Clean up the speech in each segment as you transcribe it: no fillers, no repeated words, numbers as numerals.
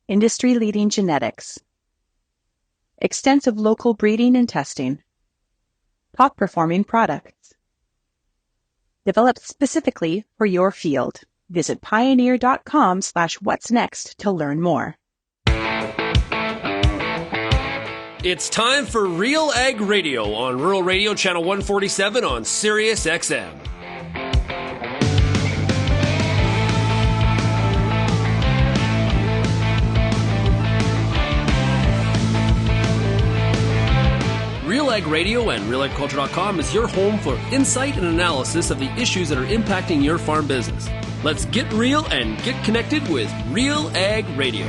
industry-leading genetics, extensive local breeding and testing, top-performing products. Developed specifically for your field. Visit pioneer.com/what's next to learn more. It's time for RealAg Radio on Rural Radio Channel 147 on Sirius XM. RealAg Radio and RealAgriculture.com is your home for insight and analysis of the issues that are impacting your farm business. Let's get real and get connected with RealAg Radio.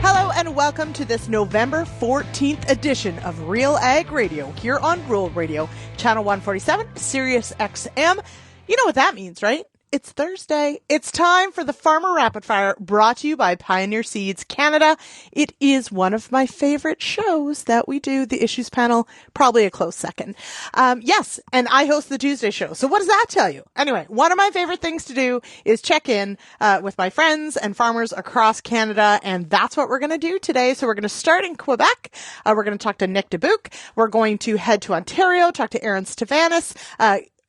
Hello and welcome to this November 14th edition of RealAg Radio here on Rural Radio, Channel 147, Sirius XM. You know what that means, right? It's Thursday. It's time for the Farmer Rapid Fire, brought to you by Pioneer Seeds Canada. It is one of my favorite shows that we do, the Issues Panel, probably a close second. Yes, and I host the Tuesday show. So what does that tell you? Anyway, one of my favorite things to do is check in with my friends and farmers across Canada, and that's what we're going to do today. So we're going to start in Quebec. We're going to talk to Nic Dubuc. We're going to head to Ontario, talk to Aaron Stevanus.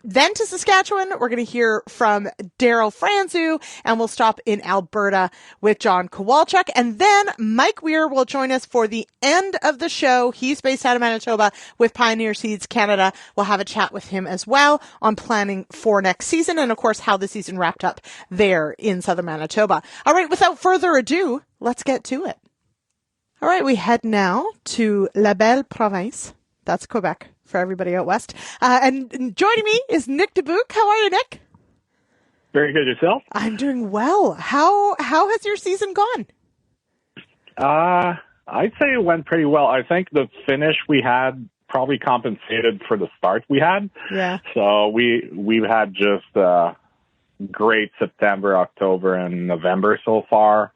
Then to Saskatchewan, we're going to hear from Daryl Fransoo, and we'll stop in Alberta with John Kowalchuk. And then Mike Weir will join us for the end of the show. He's based out of Manitoba with Pioneer Seeds Canada. We'll have a chat with him as well on planning for next season and, of course, how the season wrapped up there in southern Manitoba. All right, without further ado, let's get to it. All right, we head now to La Belle Province. That's Quebec for everybody out west. And joining me is Nic Dubuc. How are you, Nic? Very good. Yourself? I'm doing well. How has your season gone? I'd say it went pretty well. I think the finish we had probably compensated for the start we had. Yeah. So we've had just great September, October, and November so far.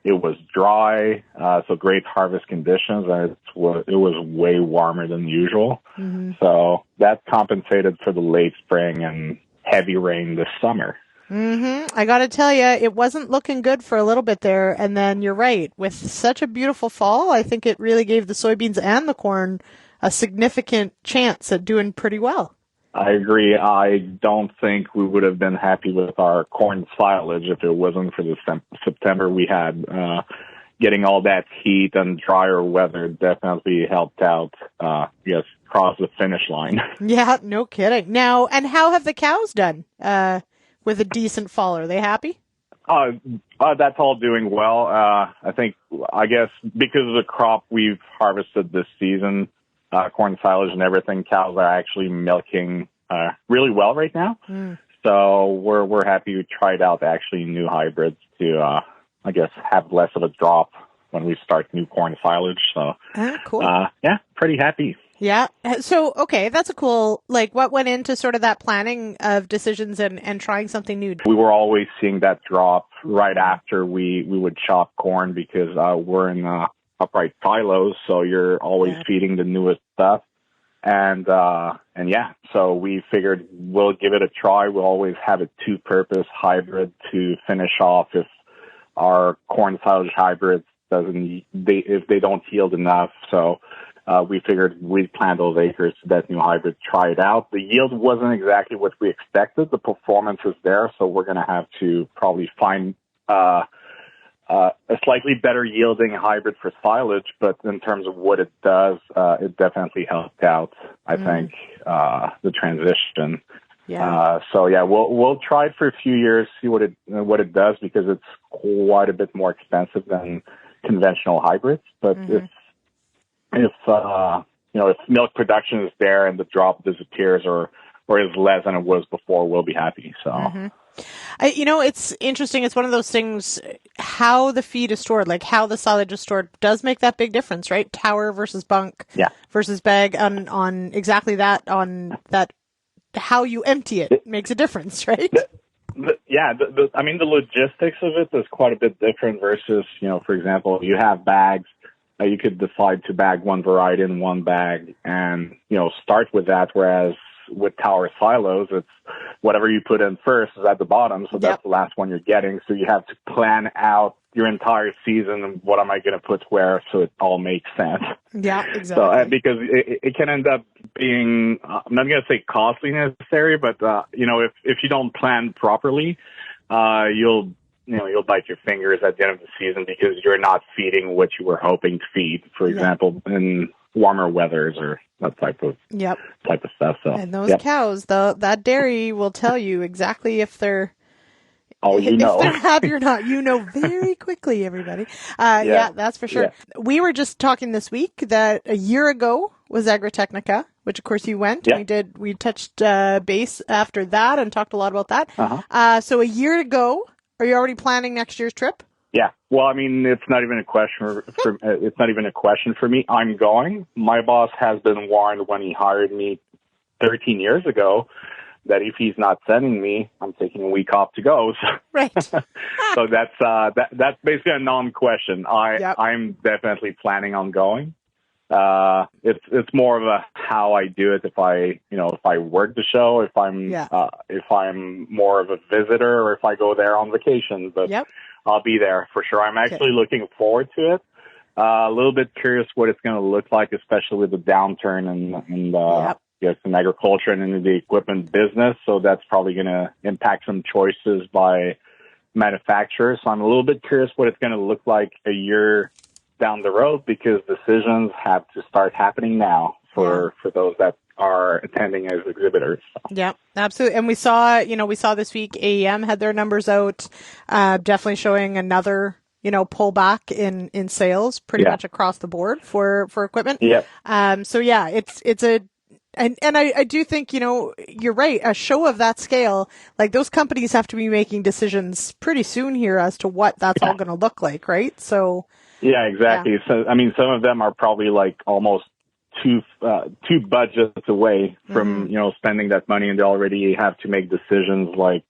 It was dry, so great harvest conditions, and it was way warmer than usual. Mm-hmm. So that compensated for the late spring and heavy rain this summer. Mm-hmm. I got to tell you, it wasn't looking good for a little bit there, and then you're right. With such a beautiful fall, I think it really gave the soybeans and the corn a significant chance at doing pretty well. I agree. I don't think we would have been happy with our corn silage if it wasn't for the September we had. Getting all that heat and drier weather definitely helped out, across the finish line. Yeah, no kidding. Now, and how have the cows done with a decent fall? Are they happy? That's all doing well. I guess because of the crop we've harvested this season, corn silage and everything, cows are actually milking really well right now. Mm. So we're happy we tried out actually new hybrids to, have less of a drop when we start new corn silage. So, cool. Pretty happy. Yeah. So, okay, that's a cool, what went into sort of that planning of decisions and trying something new? We were always seeing that drop right after we would chop corn because we're in upright silos, so you're always feeding the newest stuff. So we figured we'll give it a try. We'll always have a two-purpose hybrid to finish off if our corn silage hybrids if they don't yield enough. So we figured we'd plant those acres to that new hybrid, try it out. The yield wasn't exactly what we expected. The performance is there, so we're going to have to probably find a slightly better yielding hybrid for silage, but in terms of what it does, it definitely helped out, I think, the transition. Yeah. We'll try it for a few years, see what it does, because it's quite a bit more expensive than conventional hybrids. But if milk production is there and the drop disappears or is less than it was before, we'll be happy. So. Mm-hmm. It's interesting. It's one of those things, how the feed is stored, how the silage is stored does make that big difference, right? Tower versus bunk versus bag on exactly that, on that, how you empty it makes a difference, right? The logistics of it is quite a bit different versus, for example, you have bags, you could decide to bag one variety in one bag and, start with that, whereas with tower silos, it's whatever you put in first is at the bottom, so that's the last one you're getting. So you have to plan out your entire season and what am I going to put where so it all makes sense. Yeah, exactly. So because it can end up being, I'm not going to say costly necessarily, but if you don't plan properly, you'll bite your fingers at the end of the season because you're not feeding what you were hoping to feed, for example, in warmer weathers or that type of stuff. So, and those cows, that dairy will tell you exactly if they're if they're happy or not. Very quickly, everybody. That's for sure. Yeah. We were just talking this week that a year ago was Agritechnica, which of course you went. Yeah. We touched base after that and talked a lot about that. Uh-huh. So a year ago, are you already planning next year's trip? Yeah. Well, I mean, it's not even a question it's not even a question for me. I'm going. My boss has been warned when he hired me 13 years ago that if he's not sending me, I'm taking a week off to go. So, right. So that's basically a non-question. I'm definitely planning on going. It's more of a how I do it. If I work the show, if I'm more of a visitor, or if I go there on vacation. But I'll be there for sure. I'm actually looking forward to it. A little bit curious what it's going to look like, especially with the downturn in agriculture and in the equipment business. So that's probably going to impact some choices by manufacturers. So I'm a little bit curious what it's going to look like a year down the road, because decisions have to start happening now for those that are attending as exhibitors. So. Yeah, absolutely. And we saw this week AEM had their numbers out, definitely showing another, pullback in sales pretty much across the board for equipment. Yeah. And I do think, you're right. A show of that scale, like those companies have to be making decisions pretty soon here as to what that's all going to look like, right? So. Yeah, exactly. Yeah. So, I mean, some of them are probably like almost two budgets away from, spending that money, and they already have to make decisions like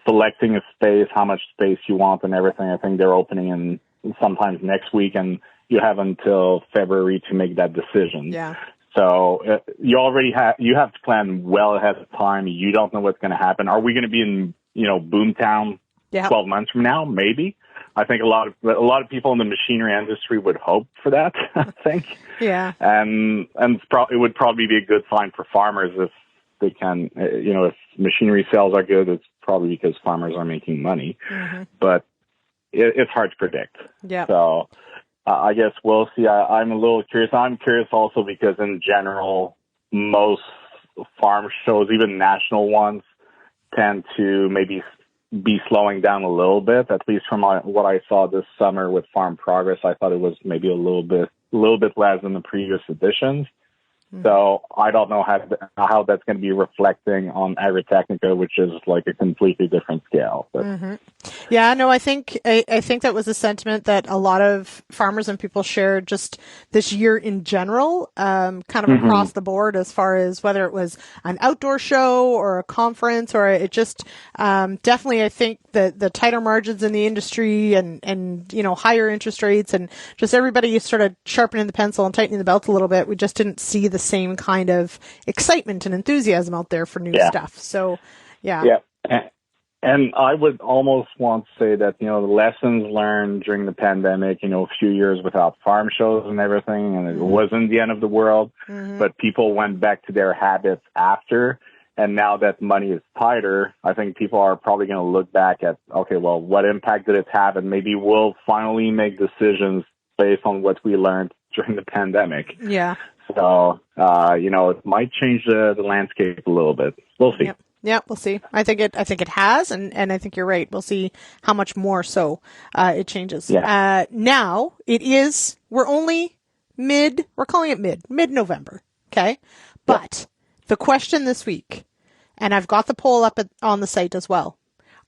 selecting a space, how much space you want and everything. I think they're opening in sometimes next week, and you have until February to make that decision. Yeah. So you have to plan well ahead of time. You don't know what's going to happen. Are we going to be in, boomtown 12 months from now? Maybe. I think a lot of people in the machinery industry would hope for that, I think. Yeah. And it would probably be a good sign for farmers if they can, if machinery sales are good, it's probably because farmers are making money. Mm-hmm. But it's hard to predict. Yeah. So I guess we'll see. I'm a little curious. I'm curious also because in general, most farm shows, even national ones, tend to maybe be slowing down a little bit, at least from what I saw this summer with Farm Progress. I thought it was maybe a little bit less than the previous editions. Mm-hmm. So I don't know how that's going to be reflecting on Agritechnica, which is like a completely different scale. But. Mm-hmm. Yeah, no, I think that was a sentiment that a lot of farmers and people shared just this year in general, kind of across the board, as far as whether it was an outdoor show or a conference, or it just definitely, I think the tighter margins in the industry and higher interest rates and just everybody sort of sharpening the pencil and tightening the belt a little bit. We just didn't see the same kind of excitement and enthusiasm out there for new stuff. So, yeah. Yeah. And I would almost want to say that, the lessons learned during the pandemic, a few years without farm shows and everything, and it wasn't the end of the world, but people went back to their habits after. And now that money is tighter, I think people are probably going to look back at, okay, well, what impact did it have? And maybe we'll finally make decisions based on what we learned during the pandemic. Yeah. So, it might change the landscape a little bit. We'll see. Yep. Yeah, we'll see. I think it has, and I think you're right. We'll see how much more so it changes. Yeah. Now we're calling it mid-November. Okay. But the question this week, and I've got the poll up on the site as well.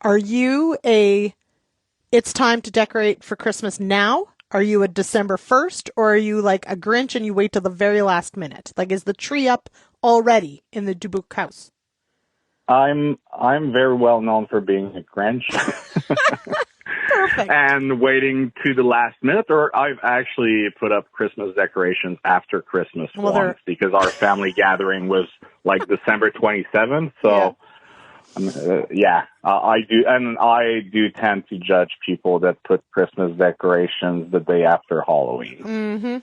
Are you it's time to decorate for Christmas now? Are you a December 1st, or are you like a Grinch and you wait till the very last minute? Like, is the tree up already in the Dubuc house? I'm very well known for being a Grinch. Perfect. And waiting to the last minute, or I've actually put up Christmas decorations after Christmas once because our family gathering was like December 27th. So, I do. And I do tend to judge people that put Christmas decorations the day after Halloween. Mm-hmm.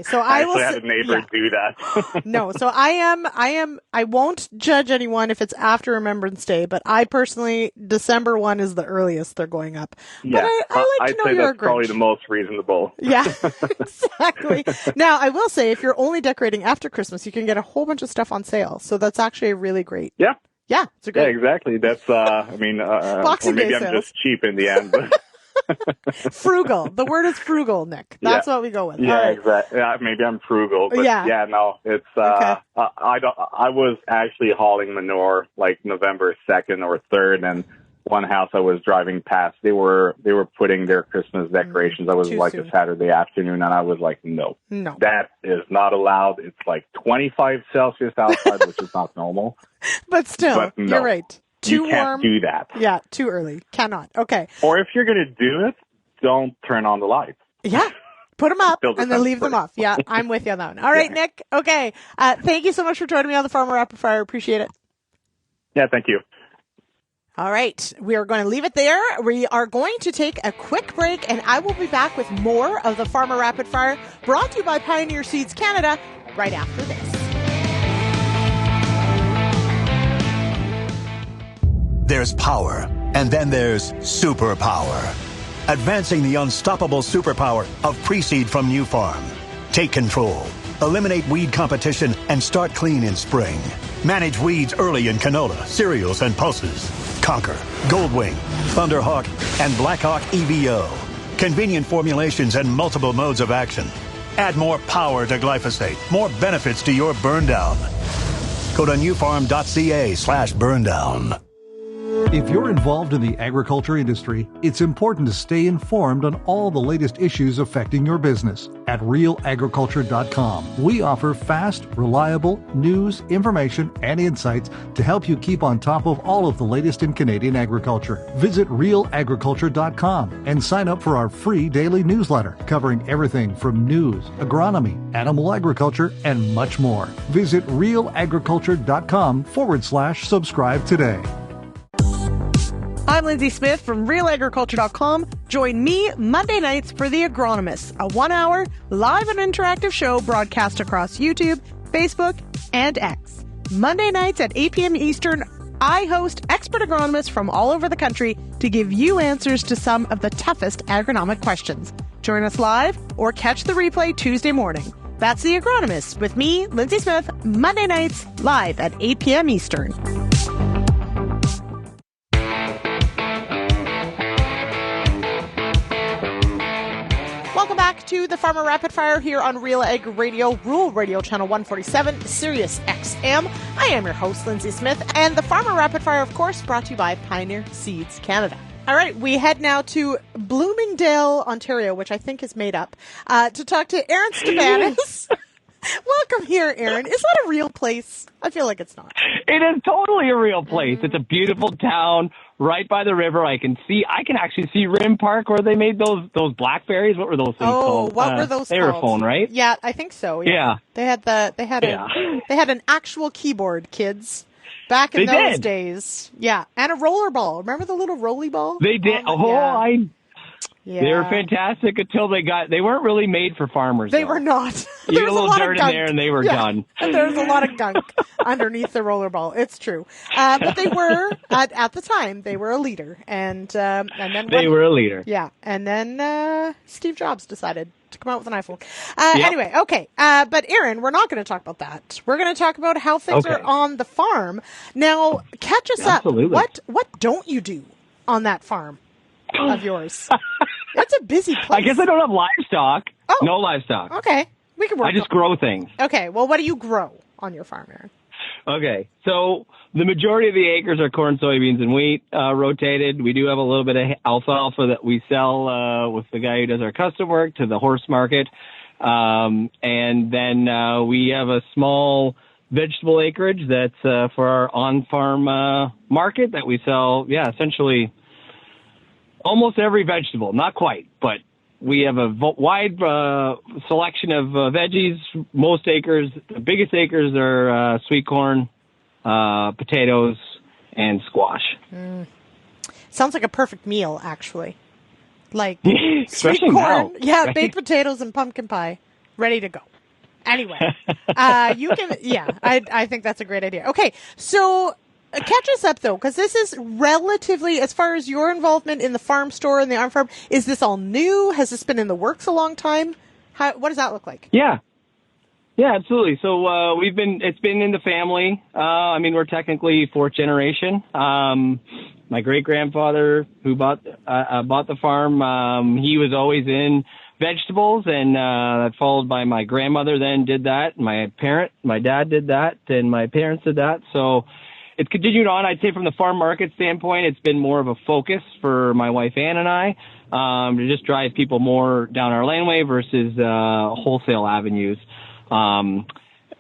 So I will had a neighbor do that. No, so I won't judge anyone if it's after Remembrance Day, but I personally, December 1 is the earliest they're going up. Yeah, but I like to know you're a Grinch. I'd say that's probably the most reasonable. Yeah, exactly. Now, I will say, if you're only decorating after Christmas, you can get a whole bunch of stuff on sale. So that's actually a really great. Yeah. Yeah, it's a great. Yeah, exactly. That's, or maybe I'm just cheap in the end. But frugal. The word is frugal, Nick. That's what we go with. Yeah, exactly. Yeah, maybe I'm frugal, but no, it's, okay. I was actually hauling manure like November 2nd or 3rd, and one house I was driving past, they were putting their Christmas decorations. I was like a Saturday afternoon, and I was like, no, that is not allowed. It's like 25 Celsius outside, which is not normal. But still, you're right. Too you can't warm. do that. Yeah, too early. Cannot. Okay. Or if you're going to do it, don't turn on the lights. Yeah. Put them up and then leave them off. Yeah, I'm with you on that one. All right, Nick. Okay. Thank you so much for joining me on the Farmer Rapid Fire. Appreciate it. Yeah, thank you. All right. We are going to leave it there. We are going to take a quick break, and I will be back with more of the Farmer Rapid Fire, brought to you by Pioneer Seeds Canada, right after this. There's power, and then there's superpower. Advancing the unstoppable superpower of pre-seed from New Farm. Take control, eliminate weed competition, and start clean in spring. Manage weeds early in canola, cereals, and pulses. Conquer, Goldwing, Thunderhawk, and Blackhawk EVO. Convenient formulations and multiple modes of action. Add more power to glyphosate, more benefits to your burn down. Go to newfarm.ca/burn down. If you're involved in the agriculture industry, it's important to stay informed on all the latest issues affecting your business. At RealAgriculture.com, we offer fast, reliable news, information, and insights to help you keep on top of all of the latest in Canadian agriculture. Visit RealAgriculture.com and sign up for our free daily newsletter covering everything from news, agronomy, animal agriculture, and much more. Visit RealAgriculture.com/subscribe today. I'm Lyndsey Smith from RealAgriculture.com. Join me Monday nights for The Agronomist, a 1-hour live and interactive show broadcast across YouTube, Facebook, and X. Monday nights at 8 p.m. Eastern, I host expert agronomists from all over the country to give you answers to some of the toughest agronomic questions. Join us live or catch the replay Tuesday morning. That's The Agronomist with me, Lyndsey Smith, Monday nights live at 8 p.m. Eastern. Welcome back to the Farmer Rapid Fire here on RealAg Radio, Rural Radio Channel 147, Sirius XM. I am your host, Lyndsey Smith, and the Farmer Rapid Fire, of course, brought to you by Pioneer Seeds Canada. All right, we head now to Bloomingdale, Ontario, which I think is made up, to talk to Aaron Stevanus. Welcome here, Aaron. Is that a real place? I feel like it's not. It is totally a real place. It's a beautiful town right by the river. I can actually see Rim Park where they made those blackberries. What were those things called? Oh, what were those called? Aerophone, right? Yeah, I think so. Yeah. They had an actual keyboard, kids. Back in those days. Yeah. And a roller ball. Remember the little rolly ball? They did. They were fantastic until they weren't really made for farmers. They were not. You get a little dirt in there and they were done. And there was a lot of gunk underneath the rollerball. It's true. But they were, at the time, they were a leader. And then they were a leader. Yeah. And then Steve Jobs decided to come out with an iPhone. Anyway, okay. But Aaron, we're not going to talk about that. We're going to talk about how things are on the farm. Now, catch us up. What don't you do on that farm of yours? It's a busy place. I guess I don't have livestock. Oh. No livestock. Okay. We can work. I just grow things. Okay. Well, what do you grow on your farm, Aaron? Okay. So the majority of the acres are corn, soybeans, and wheat rotated. We do have a little bit of alfalfa that we sell with the guy who does our custom work to the horse market. And then we have a small vegetable acreage that's for our on-farm market that we sell, essentially almost every vegetable, not quite, but we have a wide selection of veggies. Most acres, the biggest acres are sweet corn, potatoes, and squash. Sounds like a perfect meal, actually. Like Especially sweet corn, now, right? baked potatoes and pumpkin pie, ready to go. Anyway, you can, I think that's a great idea. Okay, so catch us up though, because this is relatively, as far as your involvement in the farm store and the on farm, is this all new? Has this been in the works a long time? What does that look like? Yeah, absolutely. So it's been in the family. We're technically fourth generation. My great grandfather who bought the farm, he was always in vegetables, and followed by my grandmother then did that. My dad did that, and my parents did that. So it's continued on. I'd say from the farm market standpoint, it's been more of a focus for my wife Ann and I, to just drive people more down our laneway versus wholesale avenues,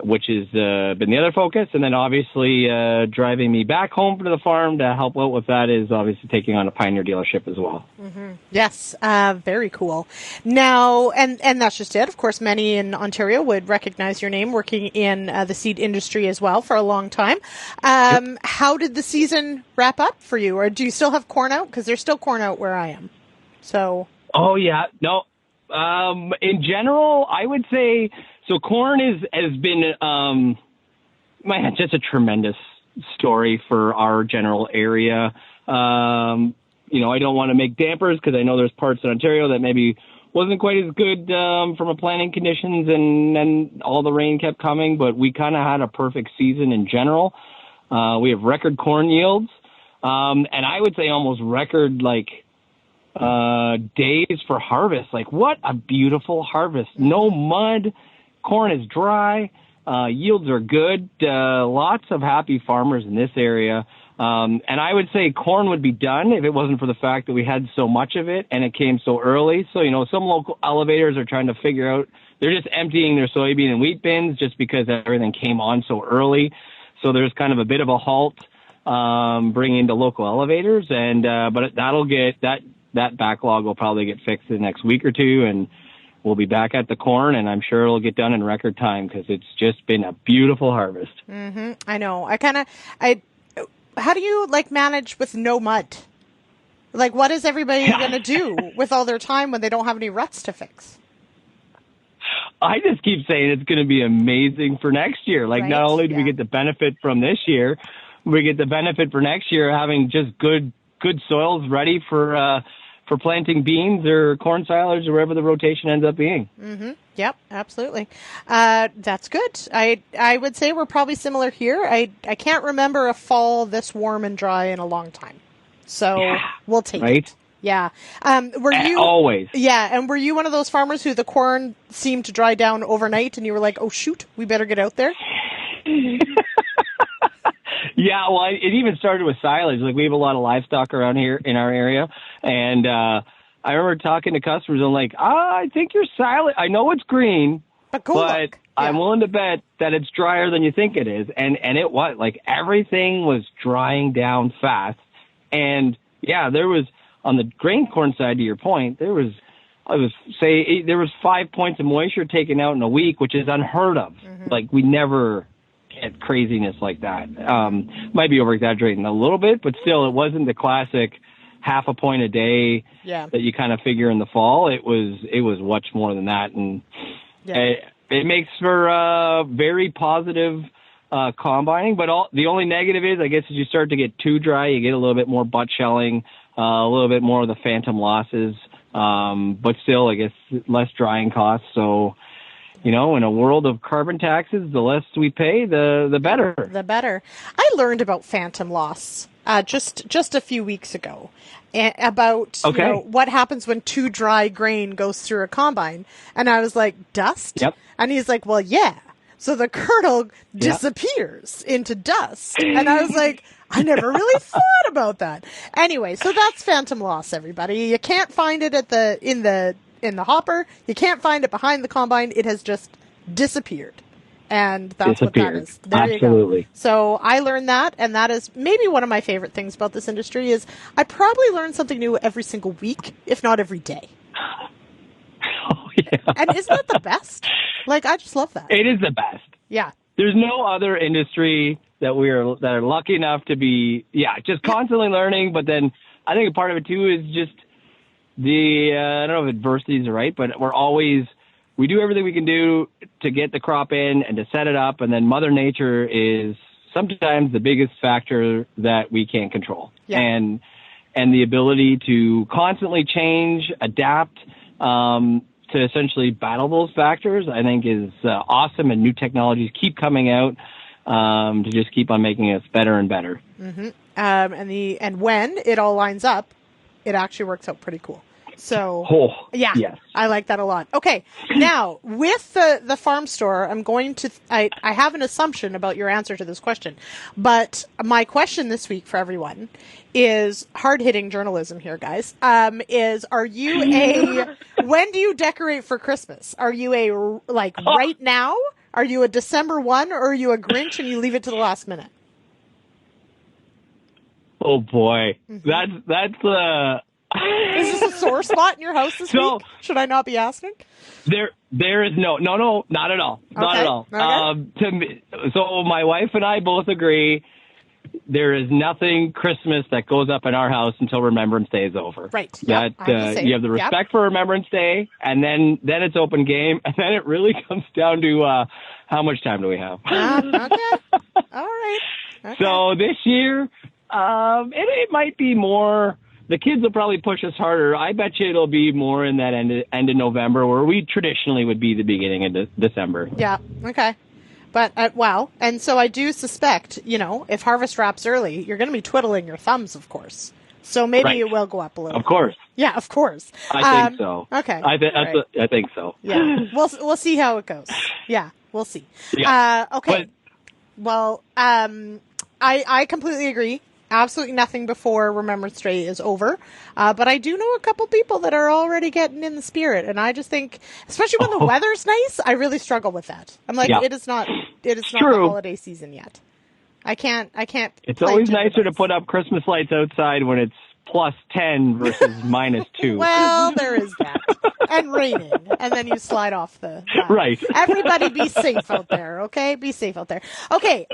which has been the other focus. And then obviously driving me back home to the farm to help out with that is obviously taking on a Pioneer dealership as well. Mm-hmm. Yes, very cool. Now, and that's just it. Of course, many in Ontario would recognize your name working in the seed industry as well for a long time. Yep. How did the season wrap up for you? Or do you still have corn out? Because there's still corn out where I am. So. Oh, yeah. No. In general, I would say... So corn has been just a tremendous story for our general area. I don't want to make dampers because I know there's parts in Ontario that maybe wasn't quite as good from a planting conditions, and then all the rain kept coming. But we kind of had a perfect season in general. We have record corn yields, and I would say almost record days for harvest. Like, what a beautiful harvest! No mud. Corn is dry. Yields are good. Lots of happy farmers in this area. And I would say corn would be done if it wasn't for the fact that we had so much of it and it came so early. So, some local elevators are trying to figure out, they're just emptying their soybean and wheat bins just because everything came on so early. So there's kind of a bit of a halt bringing to local elevators. And but that'll get, that backlog will probably get fixed in the next week or two. And we'll be back at the corn, and I'm sure it'll get done in record time because it's just been a beautiful harvest. Mm-hmm. I know. How do you manage with no mud? What is everybody going to do with all their time when they don't have any ruts to fix? I just keep saying it's going to be amazing for next year. Right? Not only do we get the benefit from this year, we get the benefit for next year having just good soils ready for planting beans or corn silage or wherever the rotation ends up being. Mm-hmm. Yep, absolutely. That's good. I would say we're probably similar here. I can't remember a fall this warm and dry in a long time. So we'll take it. Yeah. Were you always? Yeah. And were you one of those farmers who the corn seemed to dry down overnight and you were like, oh shoot, we better get out there? Yeah, well, it even started with silage. We have a lot of livestock around here in our area, and I remember talking to customers. I'm like, I think your silage. I know it's green, but I'm willing to bet that it's drier than you think it is. And it was everything was drying down fast. And there was on the grain corn side. To your point, there was 5 points of moisture taken out in a week, which is unheard of. Mm-hmm. We never get craziness like that. Might be over-exaggerating a little bit, but still, it wasn't the classic half a point a day that you kind of figure in the fall. It was much more than that, and it makes for very positive combining. But the only negative is, I guess, as you start to get too dry, you get a little bit more butt shelling, a little bit more of the phantom losses, but still, I guess, less drying costs. So, in a world of carbon taxes, the less we pay, the better. The better. I learned about phantom loss just a few weeks ago, about what happens when too dry grain goes through a combine. And I was like, dust? Yep. And he's like, well, yeah. So the kernel disappears into dust. And I was like, I never really thought about that. Anyway, so that's phantom loss, everybody. You can't find it in the hopper. You can't find it behind the combine. It has just disappeared. And that's what that is. There Absolutely. you go. So I learned that, and that is maybe one of my favorite things about this industry is I probably learn something new every single week, if not every day. Oh, yeah. And isn't that the best? Like, I just love that. It is the best. Yeah. There's no other industry that are lucky enough to be, just constantly learning. But then I think a part of it too is just I don't know if adversity is right, but we do everything we can do to get the crop in and to set it up. And then Mother Nature is sometimes the biggest factor that we can't control. Yeah. And the ability to constantly change, adapt, to essentially battle those factors, I think is awesome. And new technologies keep coming out to just keep on making us better and better. Mm-hmm. And when it all lines up, it actually works out pretty cool. So, yes. I like that a lot. Okay, now, with the farm store, I have an assumption about your answer to this question, but my question this week for everyone is hard-hitting journalism here, guys, are you when do you decorate for Christmas? Are you right now? Are you a December 1, or are you a Grinch and you leave it to the last minute? Oh, boy. Mm-hmm. That's Is this a sore spot in your house this week? Should I not be asking? There is no, not at all. Not at all. Okay. So my wife and I both agree there is nothing Christmas that goes up in our house until Remembrance Day is over. Right. That you have the respect for Remembrance Day, and then it's open game, and then it really comes down to how much time do we have. Okay. All right. Okay. So this year, it might be more. The kids will probably push us harder. I bet you it'll be more in that end of November, where we traditionally would be the beginning of December. Yeah. Okay. But, and so I do suspect, if harvest wraps early, you're going to be twiddling your thumbs, of course. So maybe it will go up a little. Of course. Yeah, of course. I think so. Okay. I think so. Yeah. We'll see how it goes. Yeah, we'll see. Yeah. Okay. Well, I completely agree. Absolutely nothing before Remembrance Day is over. But I do know a couple people that are already getting in the spirit. And I just think, especially when the weather's nice, I really struggle with that. I'm like, it is not the holiday season yet. I can't. It's always nicer to put up Christmas lights outside when it's plus 10 versus minus 2. Well, there is that. And raining. And then you slide off the... Right. Everybody be safe out there, okay? Be safe out there. Okay,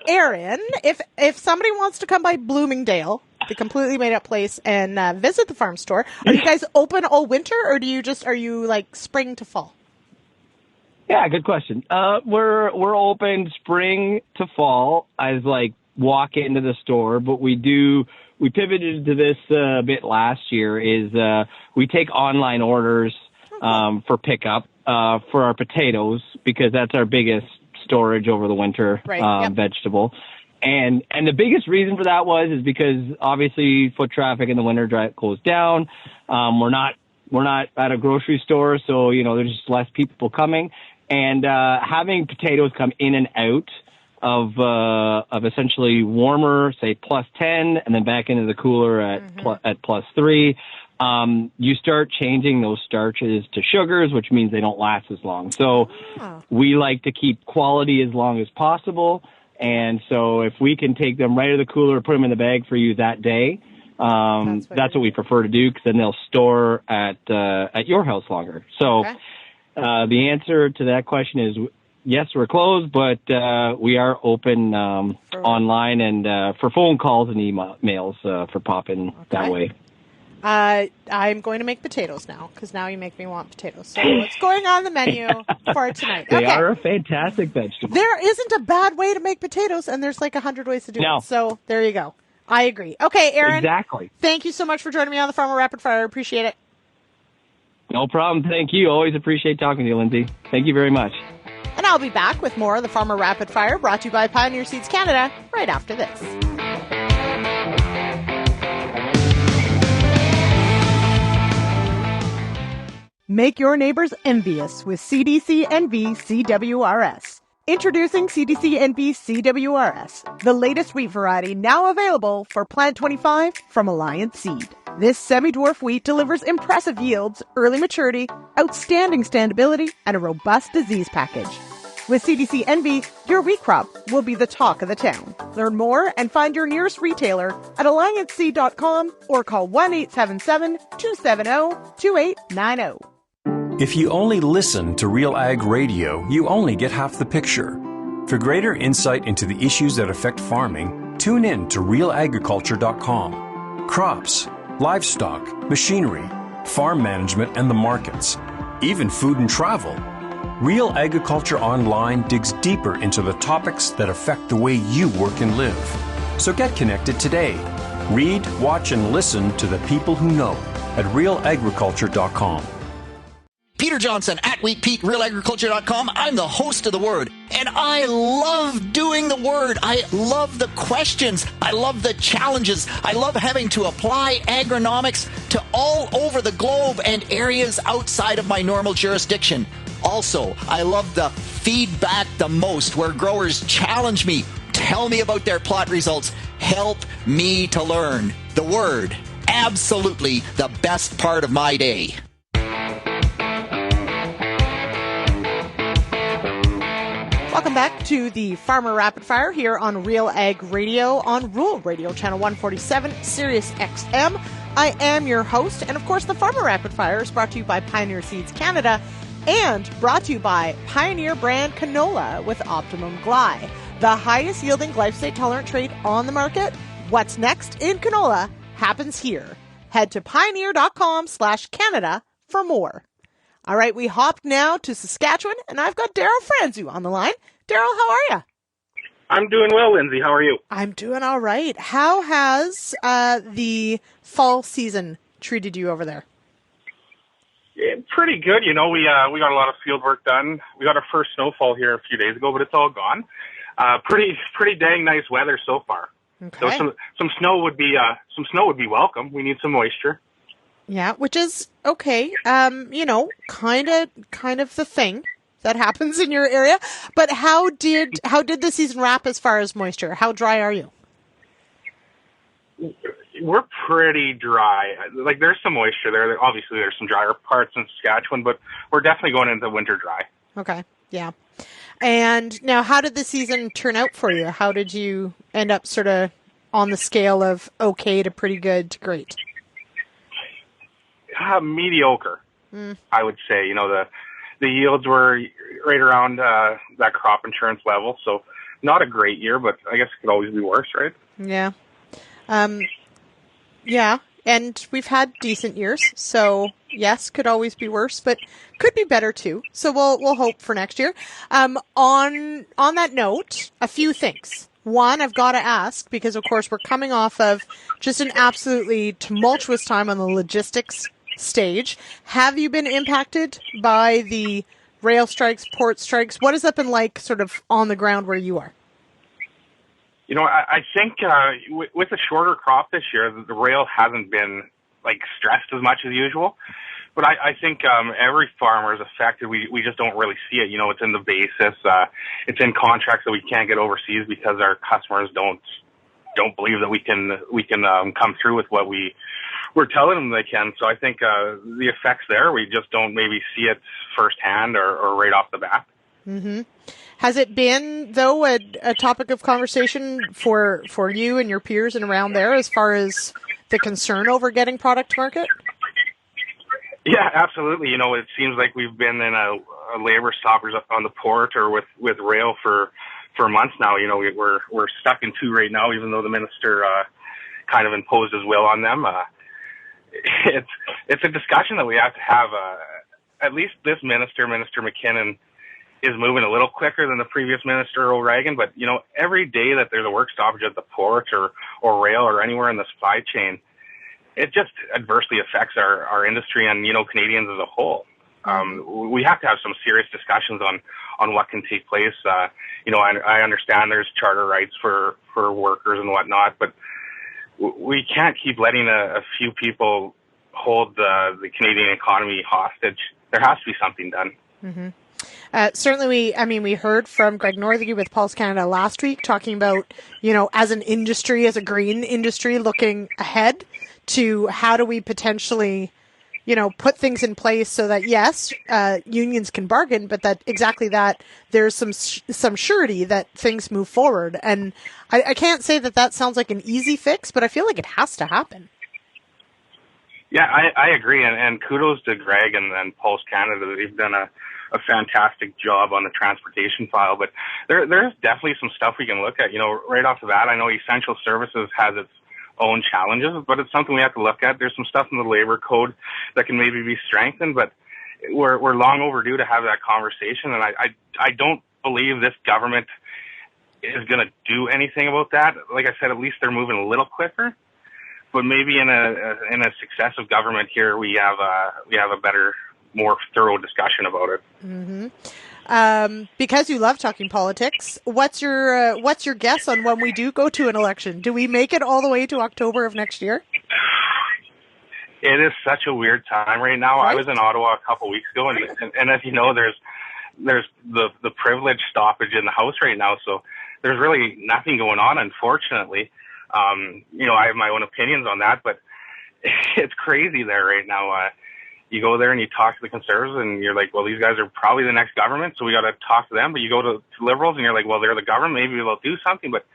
Aaron, if somebody wants to come by Bloomingdale, the completely made-up place, and visit the farm store, are you guys open all winter, or are you like spring to fall? Yeah, good question. We're open spring to fall as walk into the store, but we pivoted to this a bit last year is we take online orders for pickup for our potatoes because that's our biggest storage over the winter vegetable. And the biggest reason for that is because obviously foot traffic in the winter goes down. We're not at a grocery store, so there's just less people coming. And having potatoes come in and out of essentially warmer, say plus 10, and then back into the cooler at plus 3, you start changing those starches to sugars, which means they don't last as long. So we like to keep quality as long as possible. And so if we can take them right out of the cooler, put them in the bag for you that day, that's what we prefer to do, because then they'll store at your house longer. So the answer to that question is yes, we're closed, but we are open online and for phone calls and emails for pop-in that way. I'm going to make potatoes now, because now you make me want potatoes. So what's going on the menu for tonight? They are a fantastic vegetable. There isn't a bad way to make potatoes, and there's 100 ways to do it. So there you go. I agree. Okay, Aaron. Exactly. Thank you so much for joining me on the Farmer Rapid Fire. I appreciate it. No problem. Thank you. Always appreciate talking to you, Lyndsey. Thank you very much. And I'll be back with more of the Farmer Rapid Fire, brought to you by Pioneer Seeds Canada, right after this. Make your neighbors envious with CDC NV CWRS. Introducing CDC NV CWRS, the latest wheat variety now available for Plant 25 from Alliance Seed. This semi-dwarf wheat delivers impressive yields, early maturity, outstanding standability, and a robust disease package. With CDC Envy, your wheat crop will be the talk of the town. Learn more and find your nearest retailer at allianceseed.com or call 1-877-270-2890. If you only listen to RealAg Radio, you only get half the picture. For greater insight into the issues that affect farming, tune in to RealAgriculture.com. Crops, livestock, machinery, farm management, and the markets, even food and travel. Real Agriculture Online digs deeper into the topics that affect the way you work and live. So get connected today. Read, watch, and listen to the people who know at RealAgriculture.com. Peter Johnson at Wheat Pete, RealAgriculture.com. I'm the host of The Word, and I love doing The Word. I love the questions. I love the challenges. I love having to apply agronomics to all over the globe and areas outside of my normal jurisdiction. Also, I love the feedback the most, where growers challenge me, tell me about their plot results, help me to learn. The Word, absolutely the best part of my day. Welcome back to the Farmer Rapid Fire here on RealAg Radio on Rural Radio, Channel 147, Sirius XM. I am your host, and of course the Farmer Rapid Fire is brought to you by Pioneer Seeds Canada and brought to you by Pioneer brand canola with Optimum Gly, the highest yielding glyphosate-tolerant trait on the market. What's next in canola happens here. Head to pioneer.com/Canada for more. All right, we hopped now to Saskatchewan, and I've got Daryl Fransoo on the line. Daryl, how are you? I'm doing well, Lyndsey. How are you? I'm doing all right. How has the fall season treated you over there? Yeah, pretty good. You know, we got a lot of field work done. We got our first snowfall here a few days ago, but it's all gone. Pretty dang nice weather so far. Okay. So some snow would be welcome. We need some moisture. Yeah, which is okay. You know, kind of the thing that happens in your area. But how did the season wrap as far as moisture? How dry are you? We're pretty dry. Like, there's some moisture there. Obviously, there's some drier parts in Saskatchewan, but we're definitely going into winter dry. Okay, yeah. And now, how did the season turn out for you? How did you end up sort of on the scale of okay to pretty good to great? Mediocre, I would say. You know, the yields were right around that crop insurance level, so not a great year, but I guess it could always be worse, right? Yeah. Yeah, and we've had decent years, so yes, could always be worse, but could be better too. So we'll hope for next year. On that note, a few things. One, I've got to ask, because of course we're coming off of just an absolutely tumultuous time on the logistics stage. Have you been impacted by the rail strikes, port strikes? What has that been like sort of on the ground where you are? You know, I think with a shorter crop this year, the rail hasn't been like stressed as much as usual. But I think every farmer is affected. We just don't really see it. You know, it's in the basis. It's in contracts that we can't get overseas because our customers don't believe that we can come through with what we're telling them they can. So I think the effects there, we just don't maybe see it firsthand or right off the bat. Mm-hmm. Has it been, though, a topic of conversation for you and your peers and around there as far as the concern over getting product to market? Yeah, absolutely. You know, it seems like we've been in a labor stoppage on the port or with rail for months now. You know, we're stuck in two right now, even though the minister kind of imposed his will on them. It's a discussion that we have to have. At least this Minister McKinnon, is moving a little quicker than the previous minister, O'Regan. But, you know, every day that there's a work stoppage at the port or rail or anywhere in the supply chain, it just adversely affects our industry and, you know, Canadians as a whole. We have to have some serious discussions on what can take place. You know, I understand there's charter rights for workers and whatnot, but we can't keep letting a few people hold the Canadian economy hostage. There has to be something done. Mm-hmm. Certainly, we heard from Greg Northey with Pulse Canada last week talking about, you know, as an industry, as a grain industry, looking ahead to how do we potentially put things in place so that, yes, unions can bargain, but that there's some surety that things move forward. And I can't say that sounds like an easy fix, but I feel like it has to happen. Yeah, I agree. And kudos to Greg and Pulse Canada. They've done a fantastic job on the transportation file. But there's definitely some stuff we can look at. Right off the bat, I know essential services has its own challenges, but it's something we have to look at. There's some stuff in the labor code that can maybe be strengthened, but we're long overdue to have that conversation. And I don't believe this government is going to do anything about that. Like I said, at least they're moving a little quicker. But maybe in a successive government here, we have a better, more thorough discussion about it. Mm-hmm. Because you love talking politics, what's your guess on when we do go to an election? Do we make it all the way to October of next year? It is such a weird time right now. Right? I was in Ottawa a couple weeks ago, and as you know, there's the privilege stoppage in the House right now, so there's really nothing going on, unfortunately. I have my own opinions on that, but it's crazy there right now. You go there and you talk to the Conservatives and you're like, well, these guys are probably the next government, so we got to talk to them. But you go to Liberals and you're like, well, they're the government, maybe they'll do something. But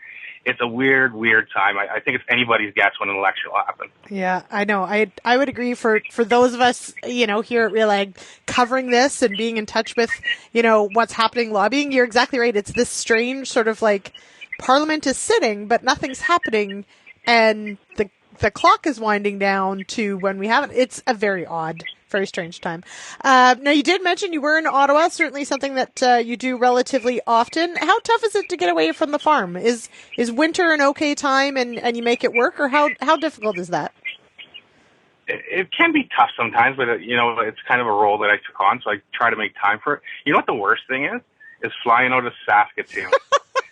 it's a weird time. I think it's anybody's guess when an election will happen. Yeah, I know. I would agree for those of us, here at RealAg covering this and being in touch with, what's happening lobbying. You're exactly right. It's this strange sort of like Parliament is sitting, but nothing's happening. And the clock is winding down to when we haven't. It's a very odd, very strange time. Now, you did mention you were in Ottawa, certainly something that you do relatively often. How tough is it to get away from the farm? Is winter an okay time and you make it work, or how difficult is that? It can be tough sometimes, but it's kind of a role that I took on, so I try to make time for it. You know what the worst thing is flying out of Saskatoon.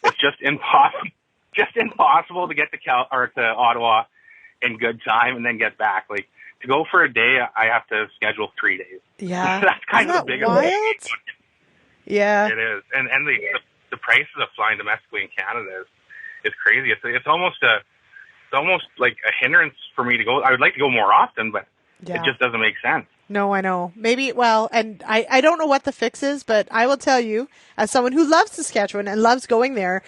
It's just impossible to get to Ottawa in good time and then get back. Like, to go for a day, I have to schedule 3 days. Yeah. That's kind of the biggest wild? Yeah. It is. And the prices of flying domestically in Canada is crazy. It's almost like a hindrance for me to go. I would like to go more often, but it just doesn't make sense. No, I know. Maybe, and I don't know what the fix is, but I will tell you, as someone who loves Saskatchewan and loves going there,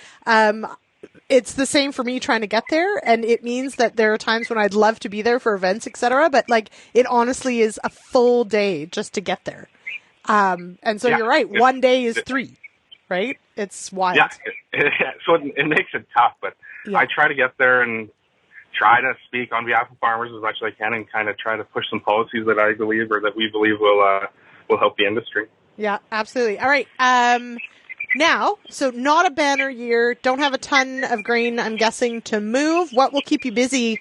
it's the same for me trying to get there, and it means that there are times when I'd love to be there for events, etc., but it honestly is a full day just to get there. And so you're right, 1 day is 3, right? It's wild. Yeah, so it makes it tough, but I try to get there and try to speak on behalf of farmers as much as I can and kind of try to push some policies that I believe or that we believe will help the industry. Yeah, absolutely. All right. Now, so not a banner year, don't have a ton of grain, I'm guessing, to move. What will keep you busy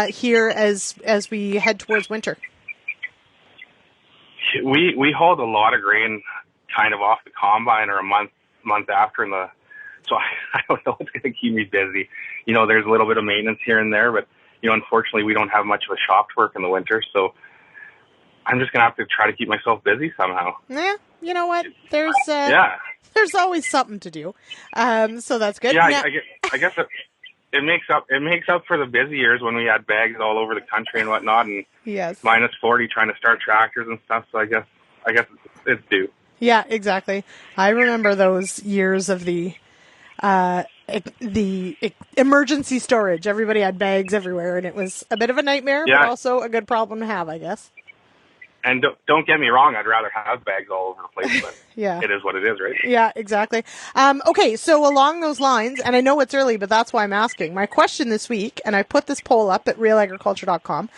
here as we head towards winter? We hold a lot of grain kind of off the combine or a month after, so I don't know what's going to keep me busy. There's a little bit of maintenance here and there, but unfortunately we don't have much of a shop to work in the winter, so I'm just going to have to try to keep myself busy somehow. Yeah, you know what? There's always something to do, so that's good. Yeah, I guess it makes up for the busy years when we had bags all over the country and whatnot, and minus 40 trying to start tractors and stuff. So I guess it's due. Yeah, exactly. I remember those years of the emergency storage. Everybody had bags everywhere, and it was a bit of a nightmare, but also a good problem to have, I guess. And don't get me wrong, I'd rather have bags all over the place, but it is what it is, right? Yeah, exactly. Okay, so along those lines, and I know it's early, but that's why I'm asking. My question this week, and I put this poll up at RealAgriculture.com,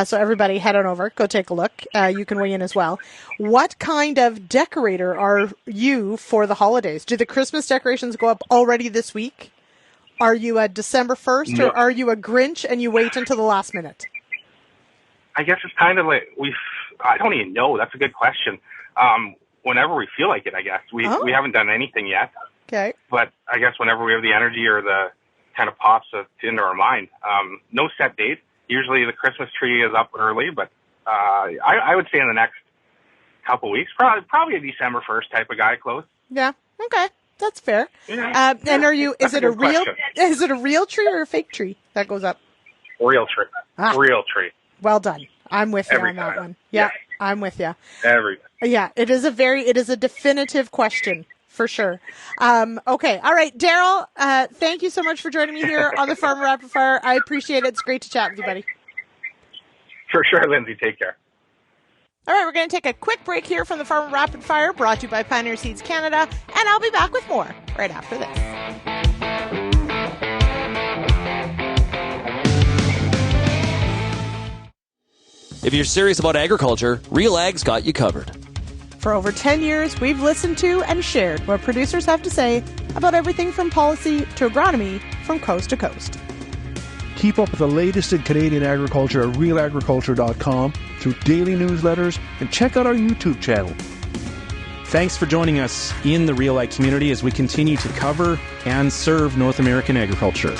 so everybody head on over, go take a look. You can weigh in as well. What kind of decorator are you for the holidays? Do the Christmas decorations go up already this week? Are you a December 1st, or are you a Grinch and you wait until the last minute? I guess it's kind of like I don't even know. That's a good question. Whenever we feel like it, I guess. We haven't done anything yet. Okay. But I guess whenever we have the energy or the kind of pops into our mind. No set date. Usually the Christmas tree is up early, but I would say in the next couple weeks, probably a December 1st type of guy close. Yeah. Okay. That's fair. Yeah. And is it a real tree or a fake tree that goes up? Real tree. Real tree. Well done. I'm with you Every on that time. one. Yeah, I'm with you. Yeah, it is a definitive question for sure. Okay. All right, Daryl, thank you so much for joining me here on the Farmer Rapid Fire. I appreciate it. It's great to chat with you, buddy. For sure, Lyndsey. Take care. All right, we're going to take a quick break here from the Farmer Rapid Fire, brought to you by Pioneer Seeds Canada, and I'll be back with more right after this. If you're serious about agriculture, RealAg's got you covered. For over 10 years, we've listened to and shared what producers have to say about everything from policy to agronomy from coast to coast. Keep up with the latest in Canadian agriculture at RealAgriculture.com through daily newsletters, and check out our YouTube channel. Thanks for joining us in the RealAg community as we continue to cover and serve North American agriculture.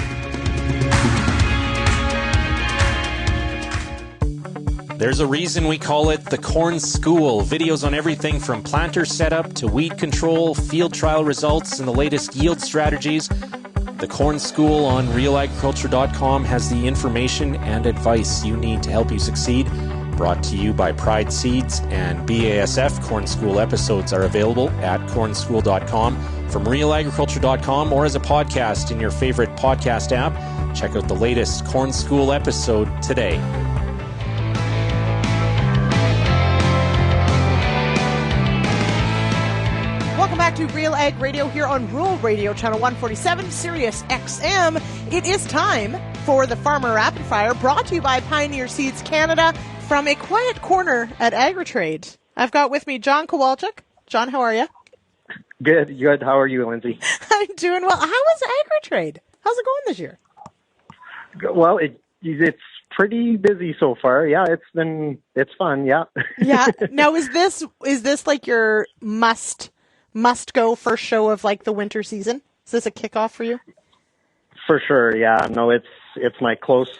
There's a reason we call it the Corn School. Videos on everything from planter setup to weed control, field trial results, and the latest yield strategies. The Corn School on RealAgriculture.com has the information and advice you need to help you succeed. Brought to you by Pride Seeds and BASF. Corn School episodes are available at cornschool.com, from RealAgriculture.com, or as a podcast in your favorite podcast app. Check out the latest Corn School episode today. Welcome back to RealAg Radio here on Rural Radio, Channel 147, Sirius XM. It is time for the Farmer Rapid Fire, brought to you by Pioneer Seeds Canada, from a quiet corner at Agritrade. I've got with me John Kowalchuk. John, how are you? Good. How are you, Lyndsey? I'm doing well. How is Agritrade? How's it going this year? Well, it's pretty busy so far. Yeah, it's fun. Yeah. Yeah. Now, is this like your must go first show of like the winter season? Is this a kickoff for you? For sure. Yeah. No, it's my close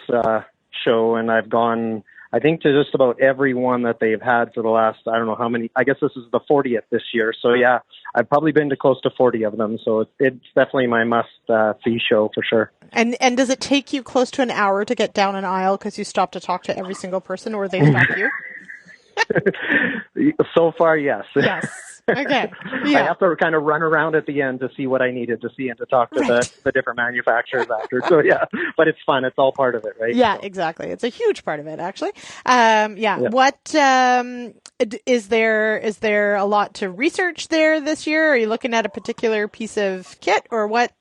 show, and I've gone, I think, to just about every one that they've had for the last, I don't know how many. I guess this is the 40th this year. So yeah, I've probably been to close to 40 of them. So it's definitely my must see show for sure. And does it take you close to an hour to get down an aisle because you stop to talk to every single person, or they stop you? So far, yes. Yes. Okay. Yeah. I have to kind of run around at the end to see what I needed to see and to talk to the different manufacturers after. So yeah, but it's fun. It's all part of it, right? Yeah, so. Exactly. It's a huge part of it, actually. Yeah. What is there a lot to research there this year? Are you looking at a particular piece of kit, or what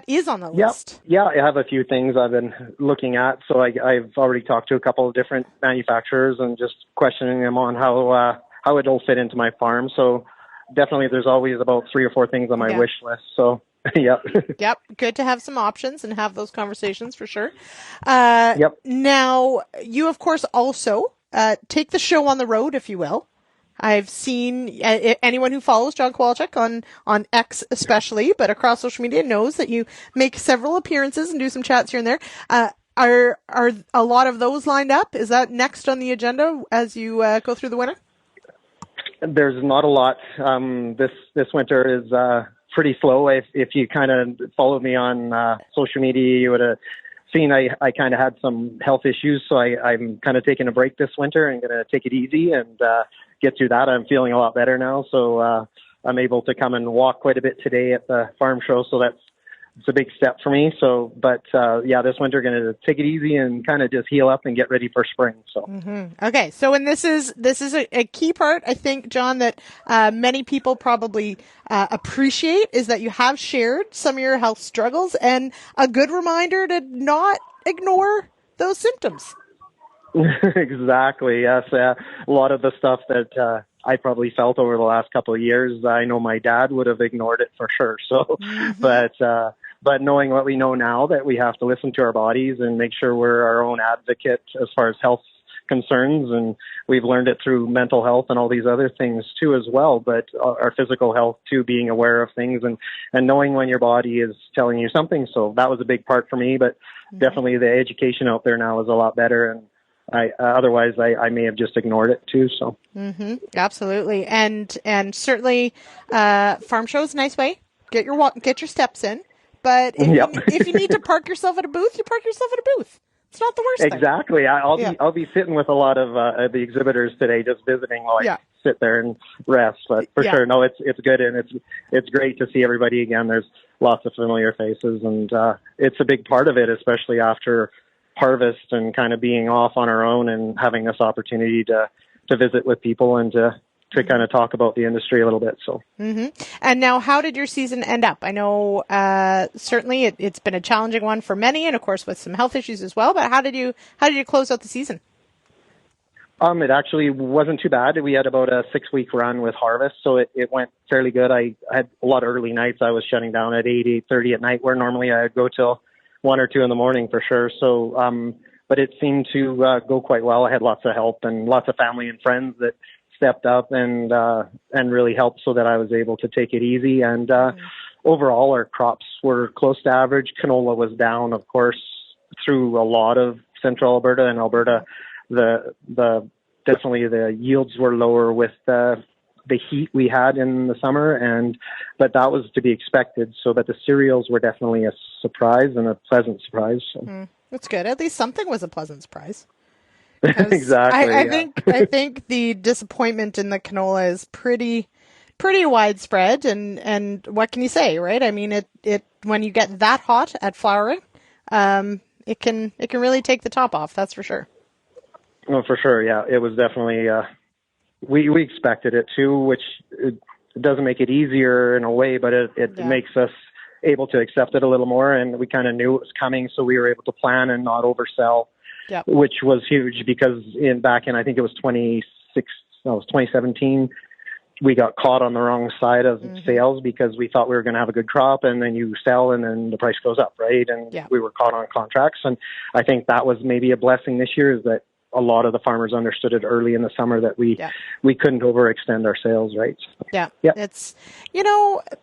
is on the list? Yeah, I have a few things I've been looking at. So I've already talked to a couple of different manufacturers and just questioning them on how it'll fit into my farm. So definitely there's always about 3 or 4 things on my wish list. So yep. Yep. Good to have some options and have those conversations for sure. Now, you of course also take the show on the road, if you will. I've seen anyone who follows John Kowalchuk on X especially, but across social media knows that you make several appearances and do some chats here and there. Are a lot of those lined up? Is that next on the agenda as you go through the winter? There's not a lot. This winter is pretty slow. If you kind of followed me on social media, you would have seen I kind of had some health issues, so I'm kind of taking a break this winter and going to take it easy and get through that. I'm feeling a lot better now, so I'm able to come and walk quite a bit today at the farm show, so it's a big step for me. So, but this winter going to take it easy and kind of just heal up and get ready for spring. So, Okay. So, and this is a key part, I think, John, that many people probably appreciate, is that you have shared some of your health struggles, and a good reminder to not ignore those symptoms. Exactly. Yes. A lot of the stuff that I probably felt over the last couple of years, I know my dad would have ignored it for sure. So, but knowing what we know now, that we have to listen to our bodies and make sure we're our own advocate as far as health concerns, and we've learned it through mental health and all these other things too as well, but our physical health too, being aware of things and knowing when your body is telling you something. So that was a big part for me, but definitely the education out there now is a lot better, and otherwise I may have just ignored it too. So absolutely, and certainly farm show is a nice way get your steps in. But if you need to park yourself at a booth, you park yourself at a booth. It's not the worst thing. Exactly. I'll be sitting with a lot of the exhibitors today, just visiting while I sit there and rest. But for sure, no, it's good, and it's great to see everybody again. There's lots of familiar faces, and it's a big part of it, especially after harvest and kind of being off on our own and having this opportunity to visit with people and to kind of talk about the industry a little bit. So, And now, how did your season end up? I know certainly it's been a challenging one for many, and of course with some health issues as well. But how did you close out the season? It actually wasn't too bad. We had about a 6-week run with harvest, so it went fairly good. I had a lot of early nights. I was shutting down at 8:30 at night, where normally I'd go till 1 or 2 in the morning for sure. So, but it seemed to go quite well. I had lots of help and lots of family and friends that stepped up and really helped so that I was able to take it easy. And overall, our crops were close to average. Canola was down, of course, through a lot of central Alberta and Alberta. Definitely the yields were lower with the heat we had in the summer, but that was to be expected. So, but the cereals were definitely a surprise and a pleasant surprise. So. That's good. At least something was a pleasant surprise. Exactly. I think the disappointment in the canola is pretty widespread, and what can you say, right? I mean, it when you get that hot at flowering, it can really take the top off. That's for sure. Well, for sure, yeah. It was definitely we expected it too, which it doesn't make it easier in a way, but it makes us able to accept it a little more, and we kind of knew it was coming, so we were able to plan and not oversell. Yep. Which was huge because back in I think it was 2017, we got caught on the wrong side of sales because we thought we were going to have a good crop, and then you sell and then the price goes up, right? And we were caught on contracts, and I think that was maybe a blessing this year, is that a lot of the farmers understood it early in the summer that we couldn't overextend our sales, right? Yeah. It's,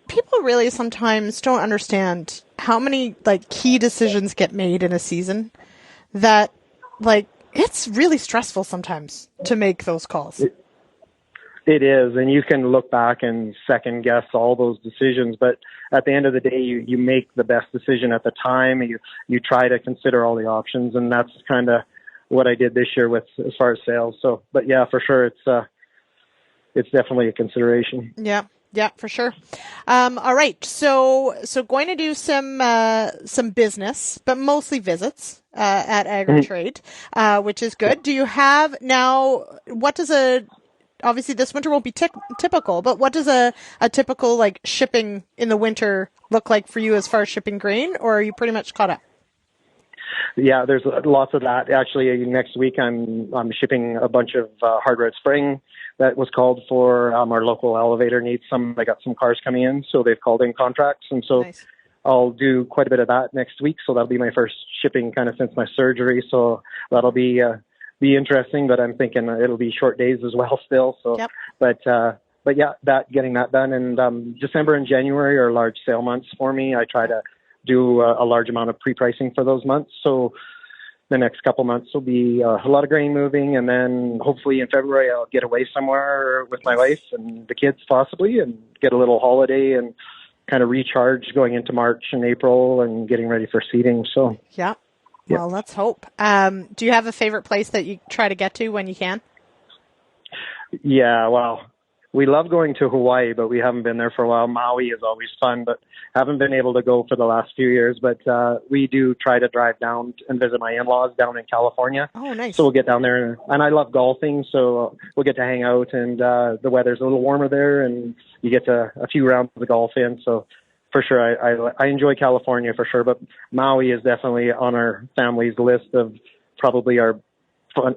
people really sometimes don't understand how many key decisions get made in a season that it's really stressful sometimes to make those calls. It is, and you can look back and second guess all those decisions, but at the end of the day, you make the best decision at the time. You try to consider all the options, and that's kind of what I did this year with as far as sales. So, but yeah, for sure, it's definitely a consideration. Yeah, for sure. All right. So going to do some business, but mostly visits, at AgriTrade, which is good. Do you have now, obviously this winter won't be typical, but what does a typical shipping in the winter look like for you as far as shipping grain, or are you pretty much caught up? Yeah, there's lots of that. Actually, next week I'm shipping a bunch of hard red spring that was called for. Our local elevator needs some. I got some cars coming in, so they've called in contracts, and so nice. I'll do quite a bit of that next week. So that'll be my first shipping kind of since my surgery. So that'll be interesting. But I'm thinking it'll be short days as well still. So, but yeah, getting that done. And December and January are large sale months for me. I try to do a large amount of pre-pricing for those months. So the next couple months will be a lot of grain moving, and then hopefully in February I'll get away somewhere with my wife and the kids possibly, and get a little holiday and kind of recharge going into March and April and getting ready for seeding. So well, let's hope. Do you have a favorite place that you try to get to when you can? Yeah, well, we love going to Hawaii, but we haven't been there for a while. Maui is always fun, but haven't been able to go for the last few years. But we do try to drive down and visit my in-laws down in California. Oh, nice. So we'll get down there. And I love golfing, so we'll get to hang out. And the weather's a little warmer there, and you get a few rounds of the golf in. So for sure, I enjoy California for sure. But Maui is definitely on our family's list of probably the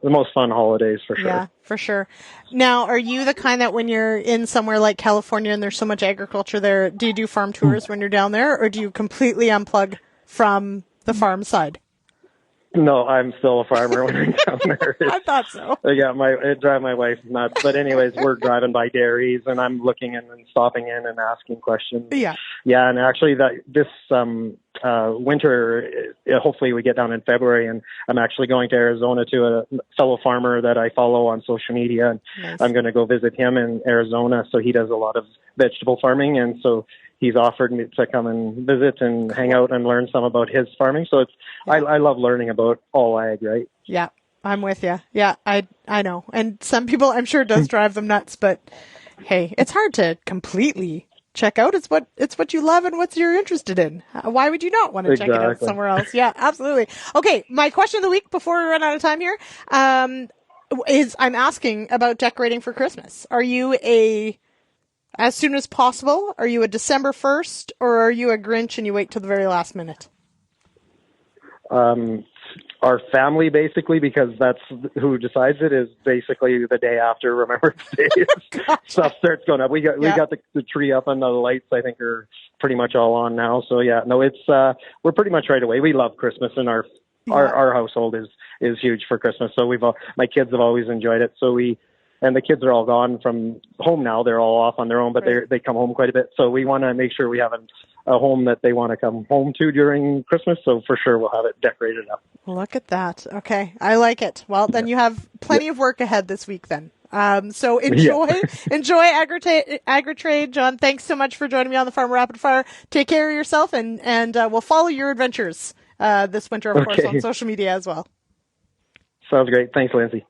most fun holidays for sure. Yeah, for sure. Now, are you the kind that when you're in somewhere like California and there's so much agriculture there, do you do farm tours when you're down there, or do you completely unplug from the farm side? No, I'm still a farmer when I'm down there. I thought so. Yeah, it drives my wife nuts. But anyways, we're driving by dairies, and I'm looking in and stopping in and asking questions. Yeah. Yeah, and actually this winter, hopefully we get down in February, and I'm actually going to Arizona to a fellow farmer that I follow on social media, and nice. I'm going to go visit him in Arizona. So he does a lot of vegetable farming, and so he's offered me to come and visit and hang out and learn some about his farming. So I love learning about all ag, right? Yeah, I'm with you. Yeah, I know. And some people, I'm sure, it does drive them nuts, but hey, it's hard to completely check out. It's what you love and what you're interested in. Why would you not want to check it out somewhere else? Yeah, absolutely. Okay, my question of the week before we run out of time here is I'm asking about decorating for Christmas. Are you as soon as possible? Are you a December 1st, or are you a Grinch and you wait till the very last minute? Our family, basically, because that's who decides it, is basically the day after Remembrance Day. Stuff starts going up. We got the tree up and the lights, I think, are pretty much all on now. So yeah, no, it's we're pretty much right away. We love Christmas, and our household is huge for Christmas. So my kids have always enjoyed it. So and the kids are all gone from home now. They're all off on their own, but they come home quite a bit. So we want to make sure we have a home that they want to come home to during Christmas. So for sure we'll have it decorated up. Look at that. Okay. I like it. Well, then you have plenty of work ahead this week then. So enjoy AgriTrade. John, thanks so much for joining me on the Farmer Rapid Fire. Take care of yourself, and we'll follow your adventures this winter, of course, on social media as well. Sounds great. Thanks, Lyndsey.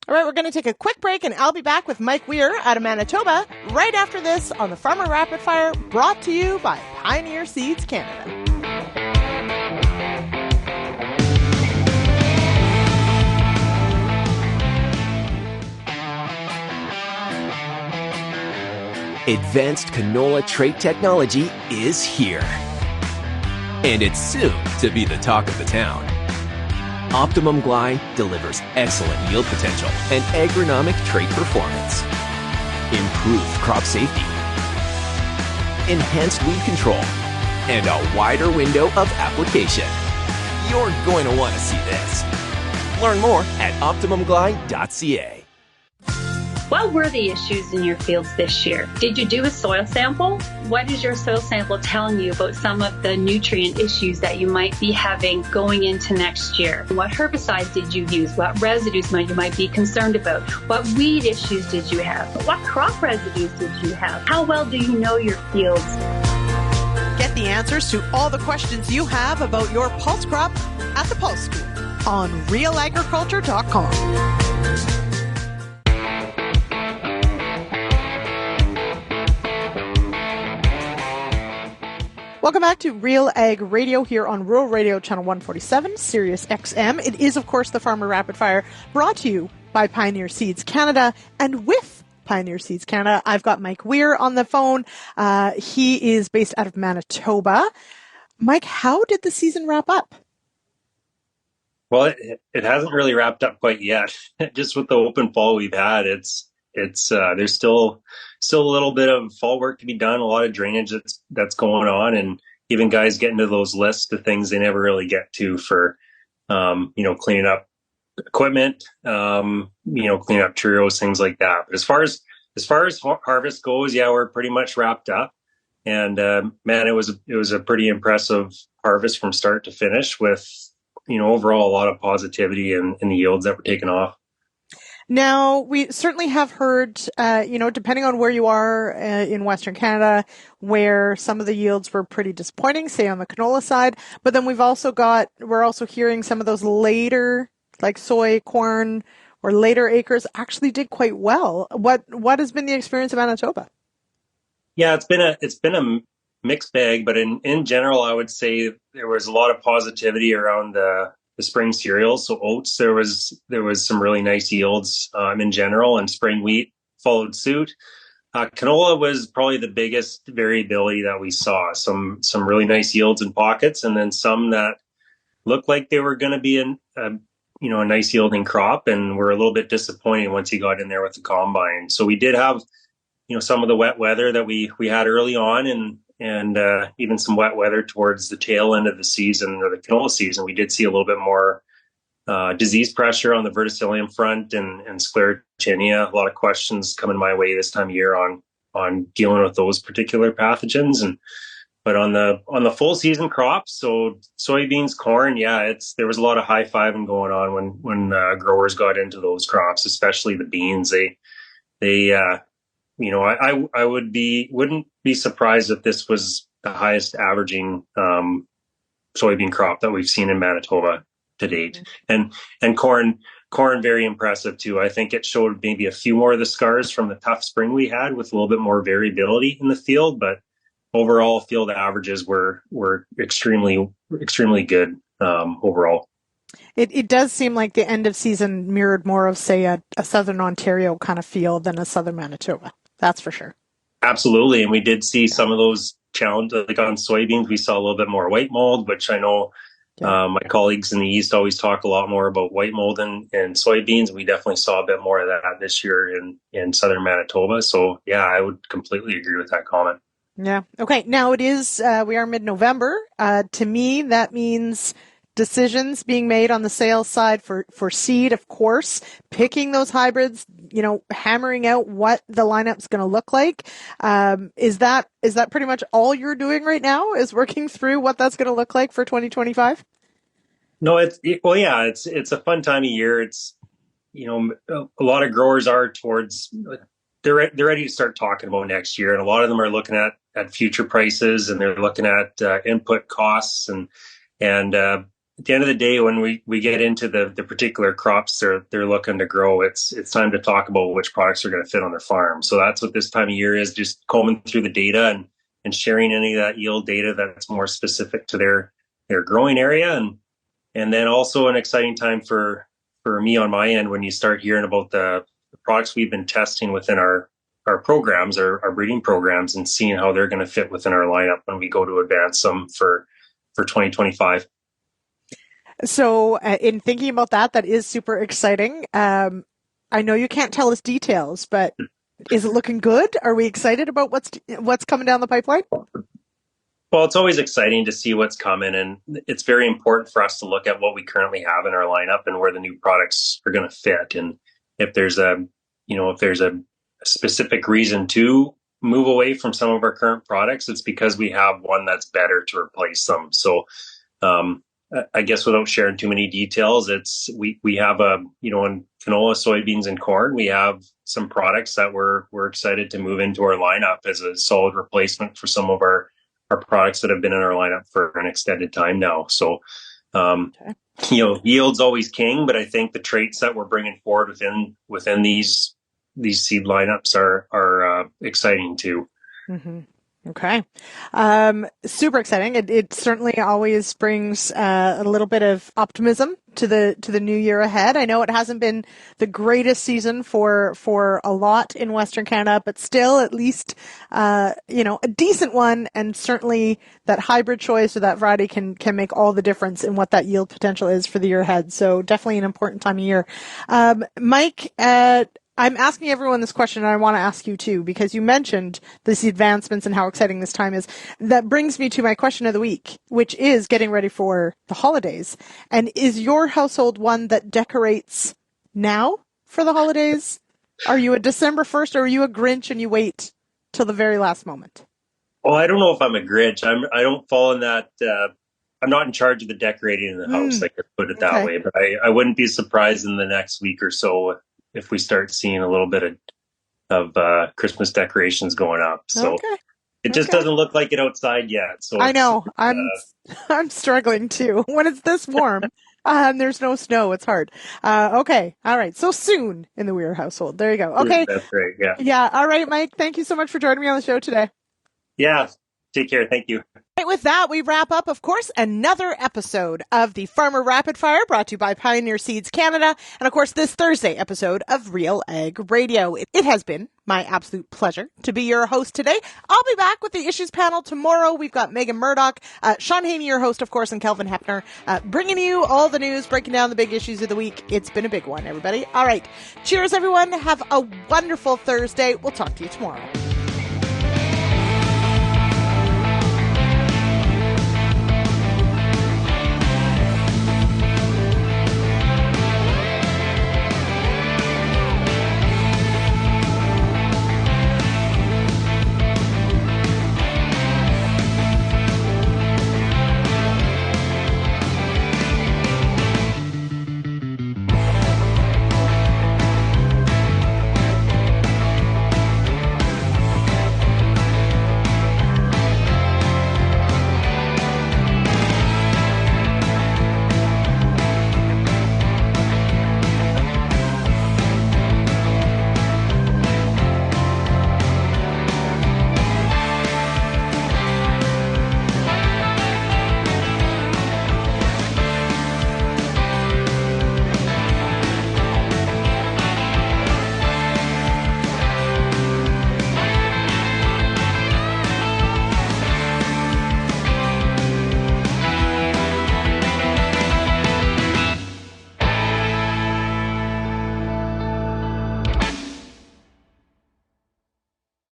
All right, we're going to take a quick break, and I'll be back with Mike Weir out of Manitoba right after this on the Farmer Rapid Fire, brought to you by Pioneer Seeds Canada. Advanced canola trait technology is here. And it's soon to be the talk of the town. Optimum Glide delivers excellent yield potential and agronomic trait performance. Improved crop safety. Enhanced weed control. And a wider window of application. You're going to want to see this. Learn more at OptimumGlide.ca. What were the issues in your fields this year? Did you do a soil sample? What is your soil sample telling you about some of the nutrient issues that you might be having going into next year? What herbicides did you use? What residues you might be concerned about? What weed issues did you have? What crop residues did you have? How well do you know your fields? Get the answers to all the questions you have about your pulse crop at the Pulse School on RealAgriculture.com. Welcome back to Real Ag Radio here on Rural Radio Channel 147, Sirius XM. It is, of course, the Farmer Rapid Fire, brought to you by Pioneer Seeds Canada. And with Pioneer Seeds Canada, I've got Mike Weir on the phone. He is based out of Manitoba. Mike, how did the season wrap up? Well, it hasn't really wrapped up quite yet. Just with the open fall we've had, it's there's still a little bit of fall work to be done, a lot of drainage that's going on, and even guys getting to those lists of things they never really get to for cleaning up equipment, cleaning up tree rows, things like that. But as far as harvest goes, yeah, we're pretty much wrapped up, and man, it was a pretty impressive harvest from start to finish, with overall a lot of positivity in the yields that were taken off. Now, we certainly have heard, depending on where you are in Western Canada, where some of the yields were pretty disappointing, say on the canola side, but then we're also hearing some of those later, like soy, corn, or later acres actually did quite well. What has been the experience of Manitoba? Yeah, it's been a mixed bag, but in general, I would say there was a lot of positivity around the spring cereals. So oats, there was some really nice yields in general, and spring wheat followed suit. Canola was probably the biggest variability that we saw. Some really nice yields in pockets, and then some that looked like they were going to be a nice yielding crop, and were a little bit disappointing once you got in there with the combine. So we did have some of the wet weather that we had early on, and even some wet weather towards the tail end of the season, or the canola season. We did see a little bit more disease pressure on the verticillium front and sclerotinia. A lot of questions coming my way this time of year on dealing with those particular pathogens. But on the full season crops, so soybeans, corn, yeah, there was a lot of high-fiving going on when growers got into those crops, especially the beans. They I wouldn't be surprised if this was the highest averaging soybean crop that we've seen in Manitoba to date. And corn very impressive too. I think it showed maybe a few more of the scars from the tough spring we had with a little bit more variability in the field, but overall field averages were extremely good overall. It does seem like the end of season mirrored more of, say, a Southern Ontario kind of field than a Southern Manitoba. That's for sure. Absolutely. And we did see some of those challenges, like on soybeans, we saw a little bit more white mold, which I know my colleagues in the East always talk a lot more about white mold and soybeans. We definitely saw a bit more of that this year in Southern Manitoba. So yeah, I would completely agree with that comment. Yeah. Okay. Now it is, we are mid-November. To me, that means decisions being made on the sales side for seed, of course, picking those hybrids, hammering out what the lineup's going to look like. Is that pretty much all you're doing right now, is working through what that's going to look like for 2025? No, it's a fun time of year. It's, a lot of growers are towards, they're ready to start talking about next year. And a lot of them are looking at future prices, and they're looking at input costs and at the end of the day, when we get into the particular crops they're looking to grow, it's time to talk about which products are going to fit on their farm. So that's what this time of year is, just combing through the data and sharing any of that yield data that's more specific to their growing area. And then also an exciting time for me on my end when you start hearing about the products we've been testing within our programs, our breeding programs, and seeing how they're going to fit within our lineup when we go to advance them for 2025. So in thinking about that is super exciting. I know you can't tell us details, but is it looking good? Are we excited about what's coming down the pipeline? Well, it's always exciting to see what's coming, and it's very important for us to look at what we currently have in our lineup and where the new products are going to fit. And if there's a specific reason to move away from some of our current products, it's because we have one that's better to replace them. So, I guess without sharing too many details, we have in canola, soybeans, and corn, we have some products that we're excited to move into our lineup as a solid replacement for some of our products that have been in our lineup for an extended time now. So, yield's always king, but I think the traits that we're bringing forward within these seed lineups are exciting too. Mm-hmm. Okay. Super exciting. It certainly always brings a little bit of optimism to the new year ahead. I know it hasn't been the greatest season for a lot in Western Canada, but still at least, a decent one. And certainly that hybrid choice or that variety can make all the difference in what that yield potential is for the year ahead. So definitely an important time of year. Mike, I'm asking everyone this question, and I want to ask you too, because you mentioned these advancements and how exciting this time is. That brings me to my question of the week, which is getting ready for the holidays. And is your household one that decorates now for the holidays? Are you a December 1st, or are you a Grinch and you wait till the very last moment? Well, I don't know if I'm a Grinch. I don't fall in that. I'm not in charge of the decorating in the house. I could put it that way. But I wouldn't be surprised in the next week or so if we start seeing a little bit of Christmas decorations going up. So it just doesn't look like it outside yet. So I know I'm struggling too. When it's this warm and there's no snow, it's hard. Okay. All right. So soon in the Weir household. There you go. Okay. That's great. Yeah. Yeah. All right, Mike. Thank you so much for joining me on the show today. Yeah. Take care. Thank you. Right, with that, we wrap up, of course, another episode of the Farmer Rapid Fire, brought to you by Pioneer Seeds Canada, and of course, this Thursday episode of Real Ag Radio. It has been my absolute pleasure to be your host today. I'll be back with the issues panel tomorrow. We've got Megan Murdoch, Sean Haney, your host, of course, and Kelvin Hepner, bringing you all the news, breaking down the big issues of the week. It's been a big one, everybody. All right. Cheers, everyone. Have a wonderful Thursday. We'll talk to you tomorrow.